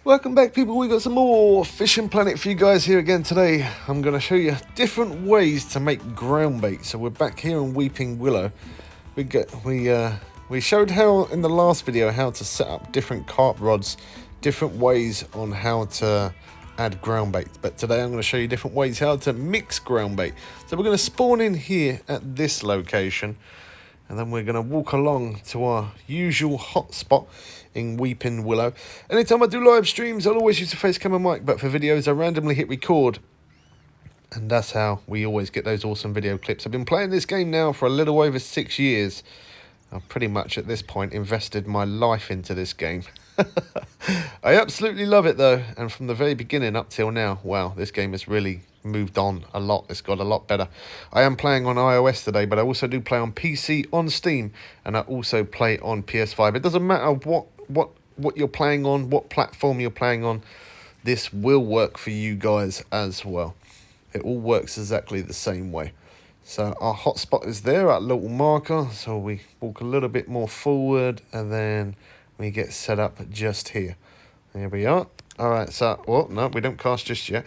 Welcome back, people. We got some more Fishing Planet for you guys here again today. I'm going to show you different ways to make ground bait. So we're back here on Weeping Willow. We showed how in the last video how to set up different carp rods, different ways on how to add ground bait. But today I'm going to show you different ways how to mix ground bait. So we're going to spawn in here at this location, and then we're going to walk along to our usual hotspot in Weeping Willow. Anytime I do live streams, I'll always use the face camera mic, but for videos I randomly hit record. And that's how we always get those awesome video clips. I've been playing this game now for a little over 6 years. I've pretty much at this point invested my life into this game. I absolutely love it though, and from the very beginning up till now, wow, this game has really moved on a lot. It's got a lot better. I am playing on iOS today, but I also do play on PC, on Steam, and I also play on PS5. It doesn't matter what you're playing on, what platform you're playing on, this will work for you guys as well. It all works exactly the same way. So our hotspot is there, our little marker, so we walk a little bit more forward, and then we get set up just here. There we are. All right, so, well, no, we don't cast just yet.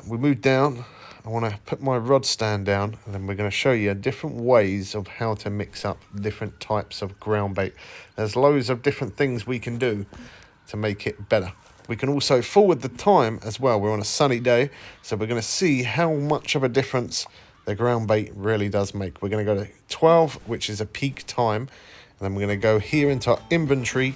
We move down. I want to put my rod stand down, and then we're going to show you different ways of how to mix up different types of ground bait. There's loads of different things we can do to make it better. We can also forward the time as well. We're on a sunny day, so we're going to see how much of a difference the ground bait really does make. We're going to go to 12, which is a peak time, and then we're going to go here into our inventory,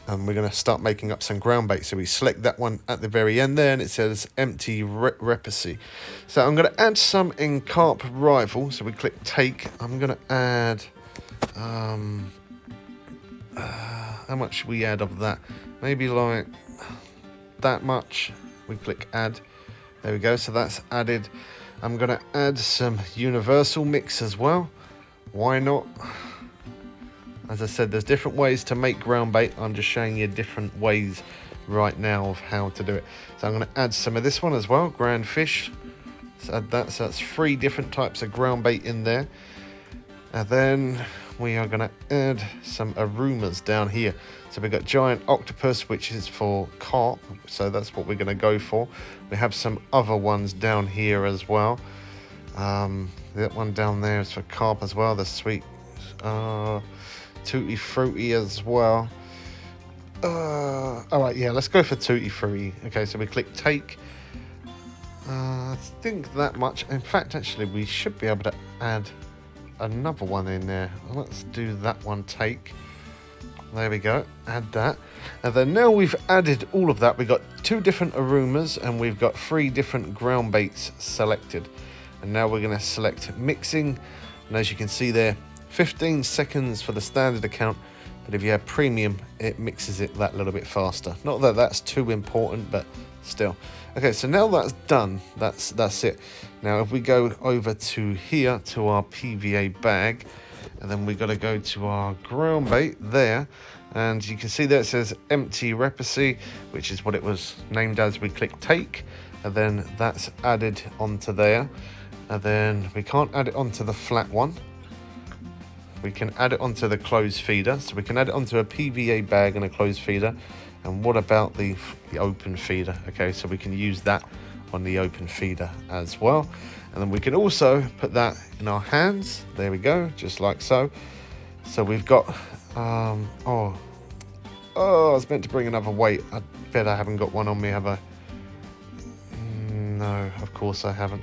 and we're going to start making up some ground bait. So we select that one at the very end there, and it says empty repacy. So I'm going to add some in carp rival. So we click take. I'm going to add how much should we add of that? Maybe like that much. We click add. There we go. So that's added. I'm going to add some universal mix as well. Why not? As I said, there's different ways to make ground bait. I'm just showing you different ways right now of how to do it. So I'm going to add some of this one as well, grand fish. Let's add that. So that's 3 different types of ground bait in there. And then we are going to add some aromas down here. So we've got giant octopus, which is for carp. So that's what we're going to go for. We have some other ones down here as well. That one down there is for carp as well. The sweet Tutti Frutti as well. All right, yeah, let's go for Tutti Frutti. Okay, so we click take. I think that much. In fact, actually, we should be able to add another one in there. Let's do that one, take. There we go, add that. And then now we've added all of that, we've got 2 different aromas, and we've got 3 different ground baits selected. And now we're going to select mixing, and as you can see there, 15 seconds for the standard account, but if you have premium, it mixes it that little bit faster. Not that that's too important, but still. Okay, so now that's done, that's it. Now if we go over to here to our PVA bag, and then we got to go to our ground bait there, and you can see there it says empty repacy, which is what it was named as. We click take, and then that's added onto there, and then we can't add it onto the flat one. We can add it onto the closed feeder, so we can add it onto a PVA bag and a closed feeder. And what about the open feeder? Okay, so we can use that on the open feeder as well. And then we can also put that in our hands. There we go, just like so. So we've got, oh, I was meant to bring another weight. I bet I haven't got one on me, have I? No, of course I haven't.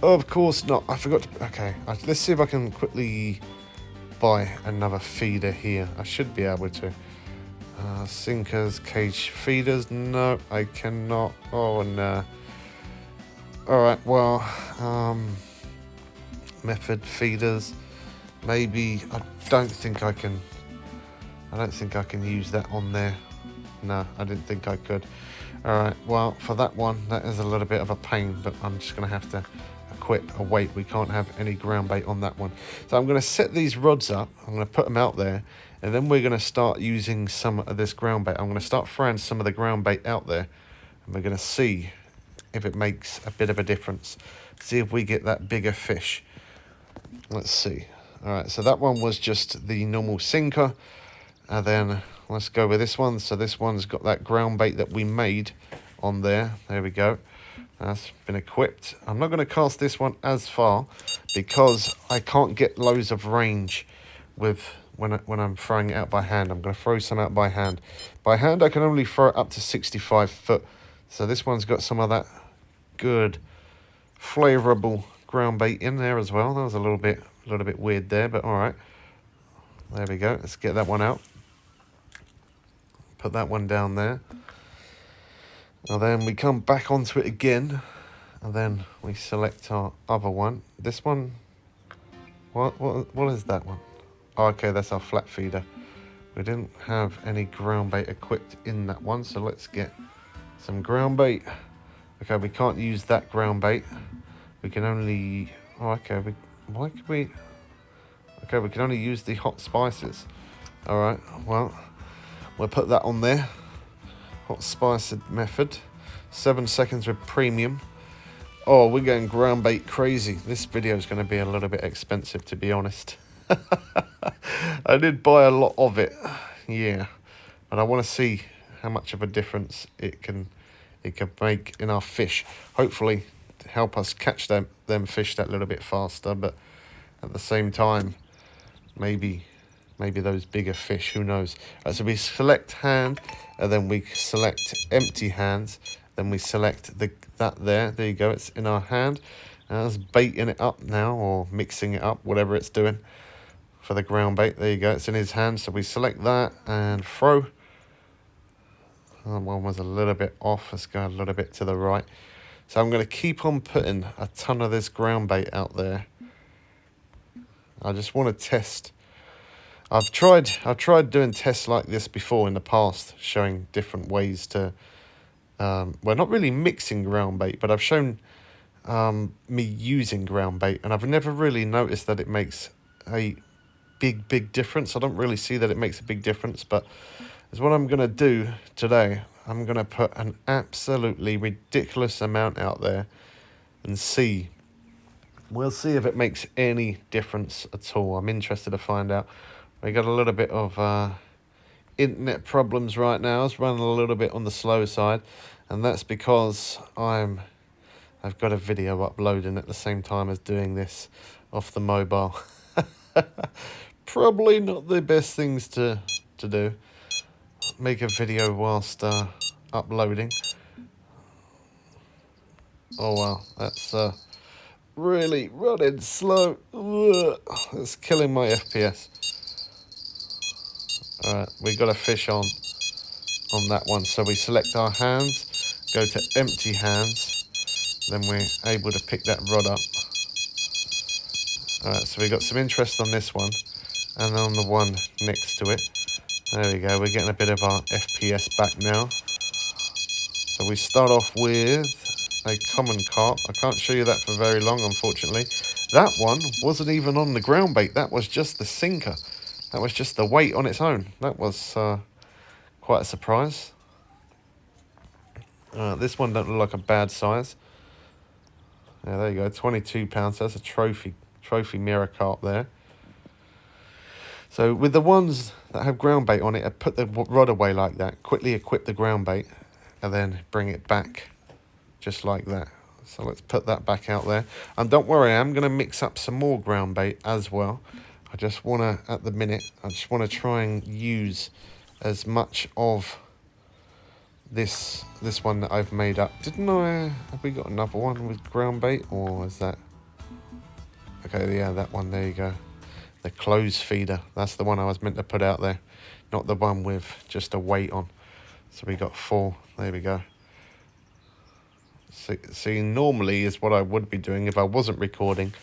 Of course not, I forgot to, okay. Let's see if I can quickly buy another feeder here. I should be able to. Sinkers, cage feeders, no, I cannot. Oh no. Alright, well, method feeders, maybe. I don't think I can use that on there. No, I didn't think I could. Alright, well, for that one, that is a little bit of a pain, but I'm just going to have to equip a weight. We can't have any ground bait on that one. So I'm going to set these rods up, I'm going to put them out there, and then we're going to start using some of this ground bait. I'm going to start throwing some of the ground bait out there, and we're going to see if it makes a bit of a difference. See if we get that bigger fish. Let's see. All right, so that one was just the normal sinker, and then let's go with this one. So this one's got that ground bait that we made on there. There we go. That's been equipped. I'm not going to cast this one as far because I can't get loads of range with when I'm throwing it out by hand. I'm going to throw some out by hand. By hand, I can only throw it up to 65 foot. So this one's got some of that good, flavourable ground bait in there as well. That was a little bit weird there, but all right. There we go. Let's get that one out. Put that one down there. And then we come back onto it again, and then we select our other one. This one, what is that one? Oh, okay, that's our flat feeder. We didn't have any ground bait equipped in that one, so let's get some ground bait. Okay, we can't use that ground bait. We can only, oh, okay, why could we? Okay, we can only use the hot spices. All right, well, we'll put that on there. Hot spiced method. 7 seconds with premium. Oh, we're going ground bait crazy. This video is going to be a little bit expensive, to be honest. I did buy a lot of it, yeah, and I want to see how much of a difference it can make in our fish. Hopefully, help us catch them fish that little bit faster. But at the same time, maybe those bigger fish, who knows. So we select hand, and then we select empty hands, then we select that there you go, it's in our hand, and that's baiting it up now, or mixing it up, whatever it's doing for the ground bait. There you go, it's in his hand. So we select that and throw. That one was a little bit off. Let's go a little bit to the right. So I'm going to keep on putting a ton of this ground bait out there. I just want to test. I've tried doing tests like this before in the past, showing different ways to, well, not really mixing ground bait, but I've shown me using ground bait, and I've never really noticed that it makes a big difference. I don't really see that it makes a big difference, but is what I'm going to do today. I'm going to put an absolutely ridiculous amount out there and see. We'll see if it makes any difference at all. I'm interested to find out. We got a little bit of internet problems right now. It's running a little bit on the slow side, and that's because I've got a video uploading at the same time as doing this off the mobile. Probably not the best things to do. Make a video whilst uploading. Oh well, that's really running slow. Ugh, it's killing my FPS. Alright, we got a fish on that one, so we select our hands, go to empty hands, then we're able to pick that rod up. Alright, so we got some interest on this one, and on the one next to it. There we go, we're getting a bit of our FPS back now. So we start off with a common carp. I can't show you that for very long, unfortunately. That one wasn't even on the ground bait, that was just the sinker. That was just the weight on its own. That was quite a surprise. This one don't look like a bad size. Yeah, there you go, 22 pounds. That's a trophy mirror carp there. So with the ones that have ground bait on it, I put the rod away like that, quickly equip the ground bait, and then bring it back just like that. So let's put that back out there. And don't worry, I'm going to mix up some more ground bait as well. I just want to, at the minute, I just want to try and use as much of this one that I've made up. Didn't I? Have we got another one with ground bait, or is that? Okay, yeah, that one. There you go. The clothes feeder. That's the one I was meant to put out there, not the one with just a weight on. So we got 4. There we go. See, normally is what I would be doing if I wasn't recording.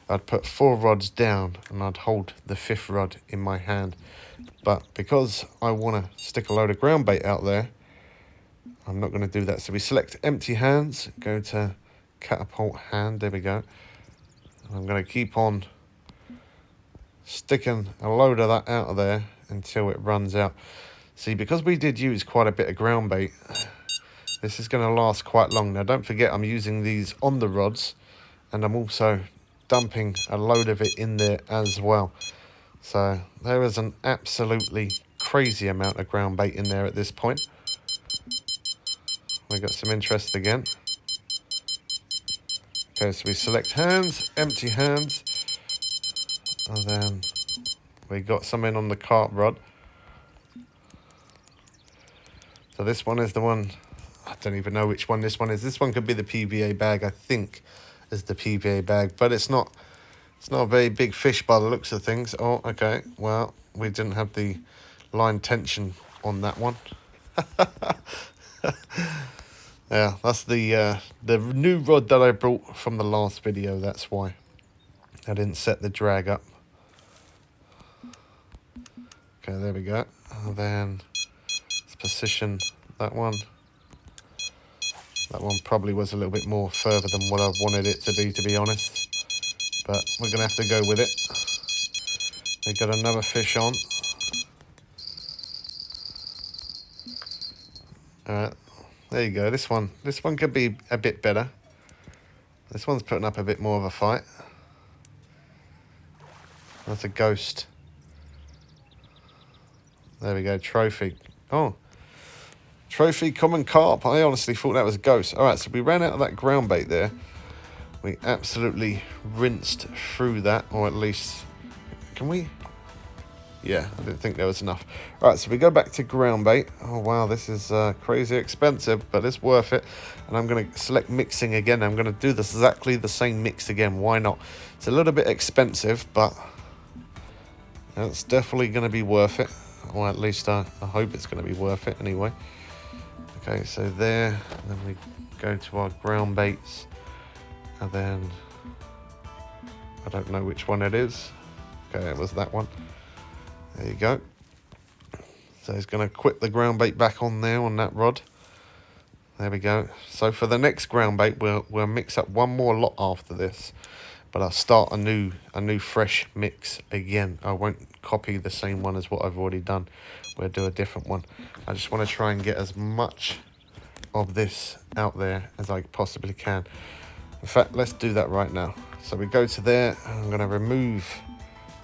I'd put 4 rods down and I'd hold the 5th rod in my hand. But because I want to stick a load of ground bait out there, I'm not going to do that. So we select empty hands, go to catapult hand, there we go. And I'm going to keep on sticking a load of that out of there until it runs out. See, because we did use quite a bit of ground bait, this is going to last quite long. Now don't forget, I'm using these on the rods, and I'm also dumping a load of it in there as well. So there is an absolutely crazy amount of ground bait in there at this point. We got some interest again. Okay, so we select hands, empty hands, and then we got some in on the carp rod. So this one is the one, I don't even know which one this one is. This one could be the PVA bag, I think, is the PVA bag, but it's not a very big fish by the looks of things. Oh, okay, well, we didn't have the line tension on that one. Yeah, that's the new rod that I brought from the last video. That's why I didn't set the drag up. Okay, there we go. And then let's position that one. That one probably was a little bit more further than what I wanted it to be honest. But we're going to have to go with it. We got another fish on. Alright, there you go. This one could be a bit better. This one's putting up a bit more of a fight. That's a ghost. There we go, trophy. Oh, trophy common carp. I honestly thought that was a ghost. Alright, so we ran out of that ground bait there. We absolutely rinsed through that, or at least, can we? Yeah, I didn't think there was enough. All right, so we go back to ground bait. Oh, wow, this is crazy expensive, but it's worth it. And I'm going to select mixing again. I'm going to do this exactly the same mix again. Why not? It's a little bit expensive, but it's definitely going to be worth it. Or at least I hope it's going to be worth it anyway. Okay, so there. And then we go to our ground baits. And then, I don't know which one it is. Okay, it was that one. There you go. So he's going to quit the ground bait back on there on that rod. There we go. So for the next ground bait, we'll mix up one more lot after this. But I'll start a new fresh mix again. I won't copy the same one as what I've already done. We'll do a different one. I just want to try and get as much of this out there as I possibly can. In fact, let's do that right now. So we go to there. I'm going to remove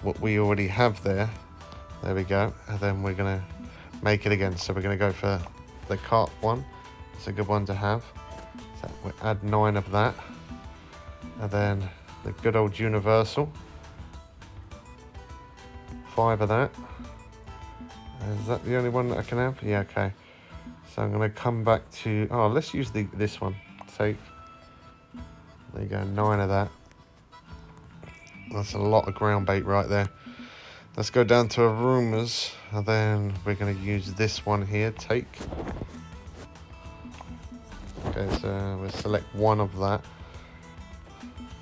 what we already have there. There we go. And then we're going to make it again. So we're going to go for the carp one. It's a good one to have. So we'll add 9 of that. And then the good old universal. 5 of that. Is that the only one that I can have? Yeah, okay. So I'm going to come back to... Oh, let's use this one. Take. There you go, 9 of that. That's a lot of ground bait right there. Let's go down to aromas, and then we're going to use this one here, take. Okay, so we'll select 1 of that.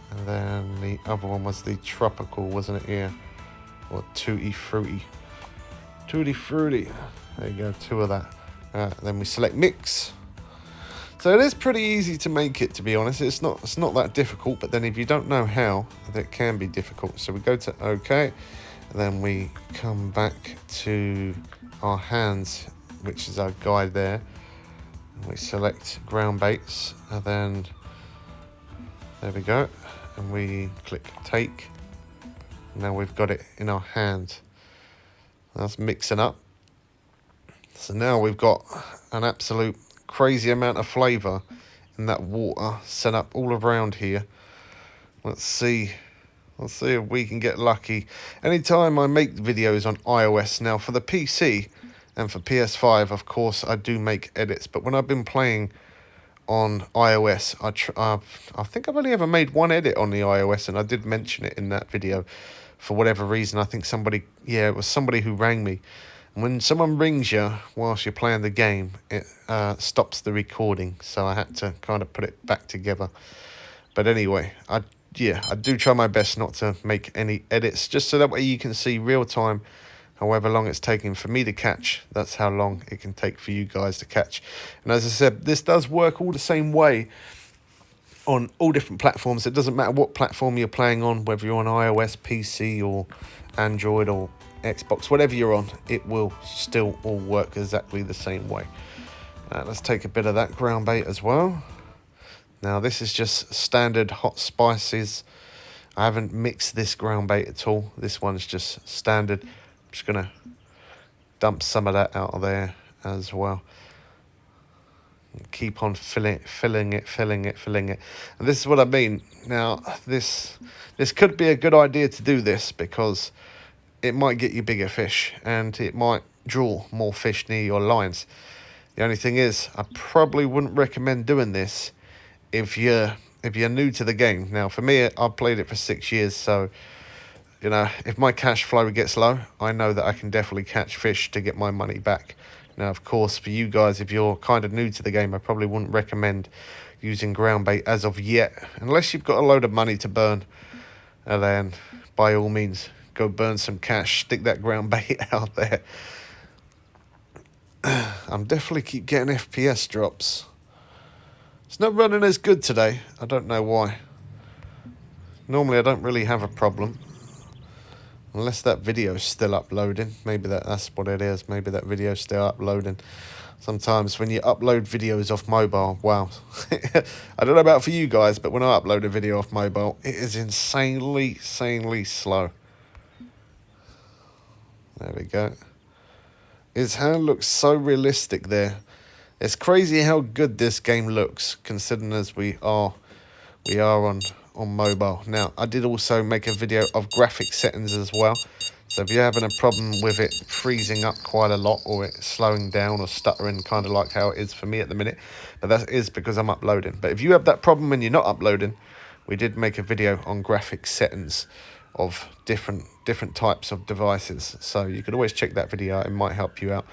And then the other one was the tropical, wasn't it? Yeah. Or tutti frutti. Tutti frutti. There you go, 2 of that. Then we select mix. So it is pretty easy to make it, to be honest. It's not that difficult, but then if you don't know how, it can be difficult. So we go to OK, and then we come back to our hands, which is our guide there. And we select ground baits, and then there we go. And we click take. Now we've got it in our hand. That's mixing up. So now we've got an absolute crazy amount of flavour in that water set up all around here. Let's see if we can get lucky. Anytime I make videos on iOS, now for the PC and for PS5, of course I do make edits, but when I've been playing on iOS, I think I've only ever made 1 edit on the iOS, and I did mention it in that video. For whatever reason, I think it was somebody who rang me. When someone rings you whilst you're playing the game, it stops the recording, so I had to kind of put it back together. But anyway, I do try my best not to make any edits, just so that way you can see real time, however long it's taking for me to catch. That's how long it can take for you guys to catch. And as I said, this does work all the same way on all different platforms. It doesn't matter what platform you're playing on, whether you're on iOS, PC, or Android, or Xbox, whatever you're on, it will still all work exactly the same way. Let's take a bit of that ground bait as well. Now this is just standard hot spices. I haven't mixed this ground bait at all. This one's just standard. I'm just gonna dump some of that out of there as well. Keep on filling it. And this is what I mean. Now, this could be a good idea to do this, because it might get you bigger fish and it might draw more fish near your lines. The only thing is, I probably wouldn't recommend doing this if you're new to the game. Now, for me, I've played it for 6 years, so you know, if my cash flow gets low, I know that I can definitely catch fish to get my money back. Now, of course, for you guys, if you're kind of new to the game, I probably wouldn't recommend using ground bait as of yet, unless you've got a load of money to burn. And then, by all means, go burn some cash, stick that ground bait out there. I'm definitely keep getting FPS drops. It's not running as good today. I don't know why. Normally, I don't really have a problem. Unless that video's still uploading. Maybe that's what it is. Maybe that video's still uploading. Sometimes when you upload videos off mobile, wow. I don't know about for you guys, but when I upload a video off mobile, it is insanely slow. There we go. His hand looks so realistic there. It's crazy how good this game looks, considering as we are on mobile. Now, I did also make a video of graphic settings as well. So if you're having a problem with it freezing up quite a lot, or it slowing down or stuttering, kind of like how it is for me at the minute, but that is because I'm uploading. But if you have that problem when you're not uploading, we did make a video on graphic settings of different types of devices. So you could always check that video out. It might help you out.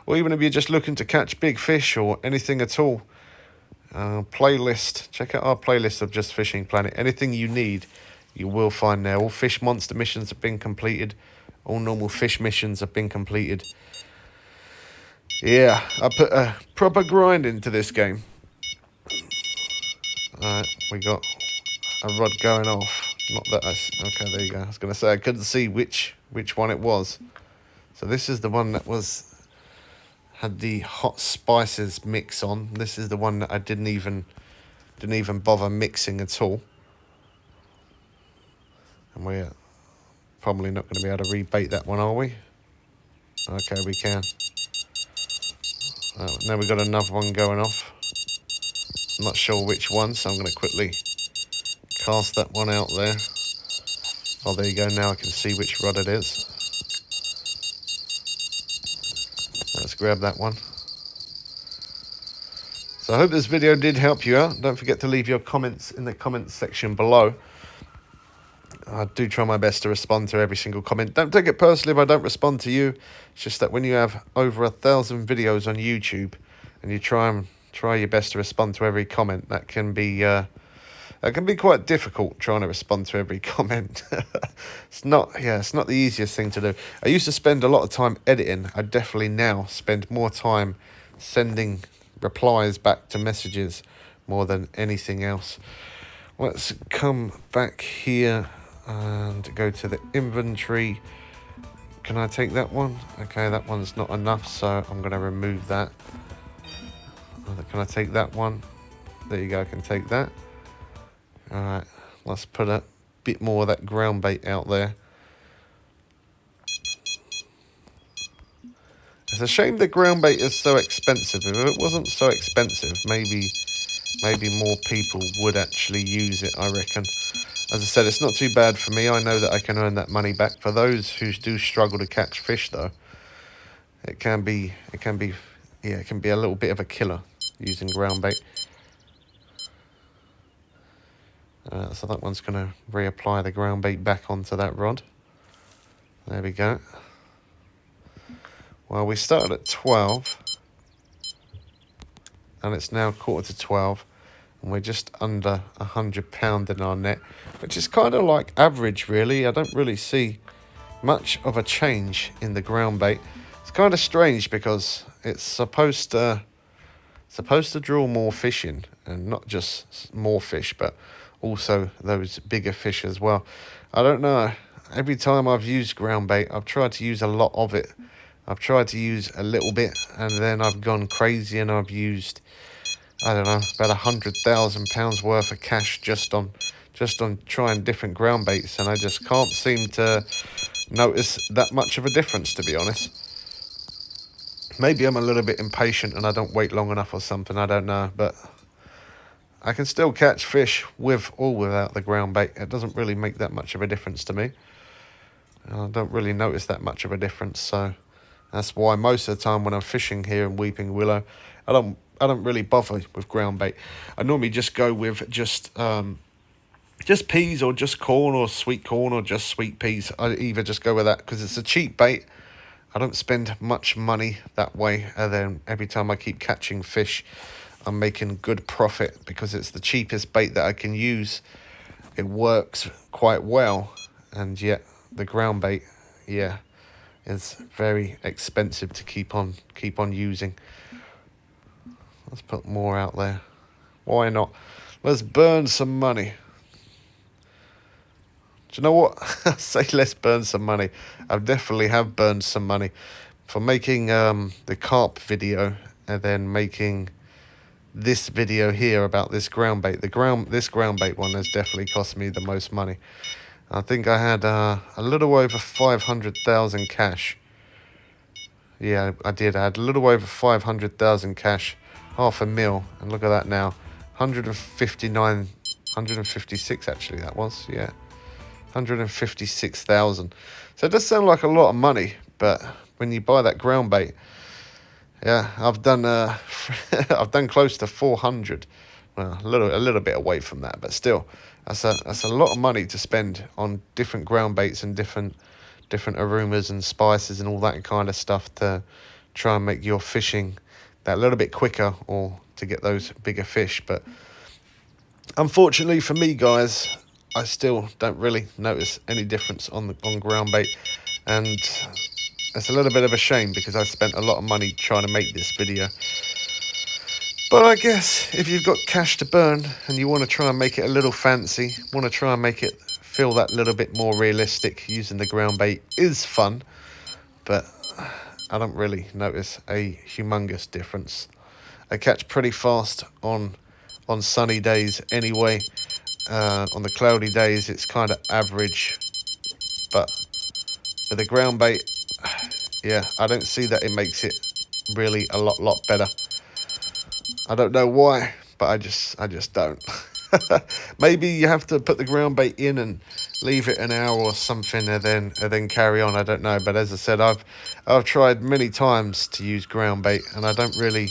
Or even if you're just looking to catch big fish or anything at all, playlist, check out our playlist of Just Fishing Planet. Anything you need, you will find there. All fish monster missions have been completed. All normal fish missions have been completed. Yeah, I put a proper grind into this game. Alright, we got a rod going off. Not that okay, there you go. I was going to say I couldn't see which one it was. So this is the one that had the hot spices mix on. This is the one that I didn't even bother mixing at all. And we're probably not going to be able to rebait that one, are we? Okay, we can. Now we've got another one going off. I'm not sure which one, so I'm going to quickly cast that one out there. Oh, there you go. Now I can see which rod it is. Let's grab that one. So I hope this video did help you out. Don't forget to leave your comments in the comments section below. I do try my best to respond to every single comment. Don't take it personally if I don't respond to you. It's just that when you have over 1,000 videos on YouTube and you try your best to respond to every comment, that can be quite difficult, trying to respond to every comment. It's not the easiest thing to do. I used to spend a lot of time editing. I definitely now spend more time sending replies back to messages more than anything else. Let's come back here and go to the inventory. Can I take that one? Okay, that one's not enough, so I'm going to remove that. Can I take that one? There you go, I can take that. Alright, let's put a bit more of that ground bait out there. It's a shame the ground bait is so expensive. If it wasn't so expensive, maybe more people would actually use it, I reckon. As I said, it's not too bad for me. I know that I can earn that money back. For those who do struggle to catch fish, though, it can be a little bit of a killer using ground bait. So that one's going to reapply the ground bait back onto that rod. There we go. Well, we started at 12, and it's now 11:45, and we're just under 100 pound in our net, which is kind of like average, really. I don't really see much of a change in the ground bait. It's kind of strange because it's supposed to draw more fish in, and not just more fish, but also those bigger fish as well. I don't know. Every time I've used ground bait, I've tried to use a lot of it. I've tried to use a little bit, and then I've gone crazy and I've used, I don't know, about £100,000 worth of cash just on trying different ground baits, and I just can't seem to notice that much of a difference, to be honest. Maybe I'm a little bit impatient and I don't wait long enough or something, I don't know. But I can still catch fish with or without the ground bait. It doesn't really make that much of a difference to me. I don't really notice that much of a difference, so that's why most of the time when I'm fishing here in Weeping Willow, I don't really bother with ground bait. I normally just go with just peas or just corn or sweet corn or just sweet peas. I either just go with that because it's a cheap bait. I don't spend much money that way, and then every time I keep catching fish, I'm making good profit because it's the cheapest bait that I can use. It works quite well, and yet the ground bait, yeah, is very expensive to keep on using. Let's put more out there. Why not? Let's burn some money. Do you know what? I say let's burn some money. I definitely have burned some money for making the carp video and then making this video here about this ground bait. This ground bait one has definitely cost me the most money. I think I had a little over 500,000 cash. Yeah, I did. I had a little over 500,000 cash, $500,000, and look at that now, 156 actually that was, yeah, 156,000. So it does sound like a lot of money, but when you buy that ground bait, yeah, I've done I've done close to 400. Well, a little bit away from that, but still, that's a lot of money to spend on different ground baits and different aromas and spices and all that kind of stuff to try and make your fishing that little bit quicker or to get those bigger fish. But unfortunately for me, guys, I still don't really notice any difference on ground bait, and it's a little bit of a shame because I spent a lot of money trying to make this video. But I guess if you've got cash to burn and you want to try and make it a little fancy, want to try and make it feel that little bit more realistic, using the ground bait is fun, but I don't really notice a humongous difference. I catch pretty fast on sunny days anyway. On the cloudy days it's kind of average, but with the ground bait, yeah, I don't see that it makes it really a lot better. I don't know why, but I just don't. Maybe you have to put the ground bait in and leave it an hour or something, and then carry on. I don't know, but as I said, I've tried many times to use ground bait, and I don't really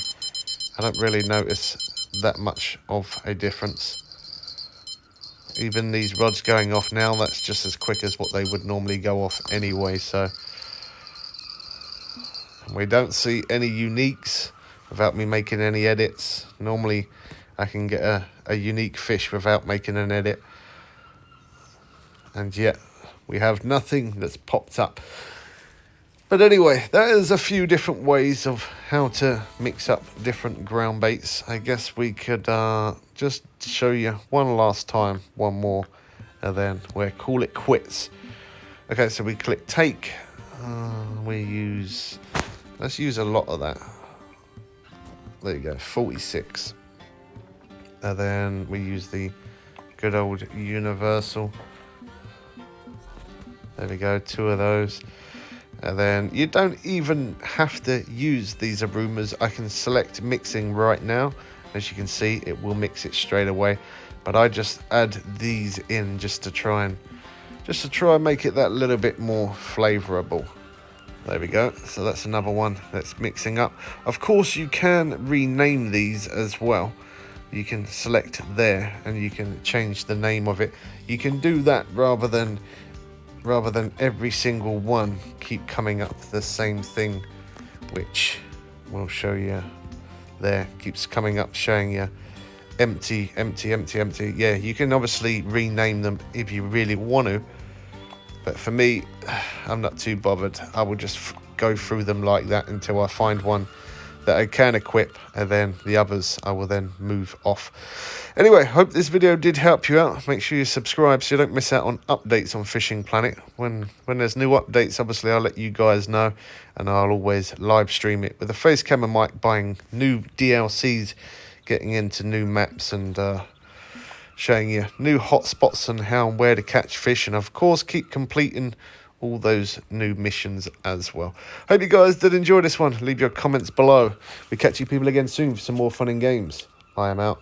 notice that much of a difference. Even these rods going off now, that's just as quick as what they would normally go off anyway. So we don't see any uniques without me making any edits. Normally I can get a unique fish without making an edit, and yet we have nothing that's popped up. But anyway, that is a few different ways of how to mix up different ground baits. I guess we could just show you one last time, one more, and then we'll call it quits. Okay, so we click take. Let's use a lot of that. There you go, 46. And then we use the good old universal. There we go, 2 of those. And then you don't even have to use these aromas. I can select mixing right now. As you can see, it will mix it straight away. But I just add these in just to try and make it that little bit more flavorable. There we go. So that's another one that's mixing up. Of course, you can rename these as well. You can select there and you can change the name of it. You can do that rather than every single one keep coming up the same thing, which we'll show you there. Keeps coming up showing you empty. Yeah, you can obviously rename them if you really want to, but for me, I'm not too bothered. I will just go through them like that until I find one that I can equip, and then the others I will then move off. Anyway, hope this video did help you out. Make sure you subscribe so you don't miss out on updates on Fishing Planet. When there's new updates, obviously I'll let you guys know, and I'll always live stream it with a face camera mic, buying new DLCs, getting into new maps, and showing you new hotspots and how and where to catch fish, and of course keep completing all those new missions as well. Hope you guys did enjoy this one. Leave your comments below. We catch you people again soon for some more fun and games. I am out.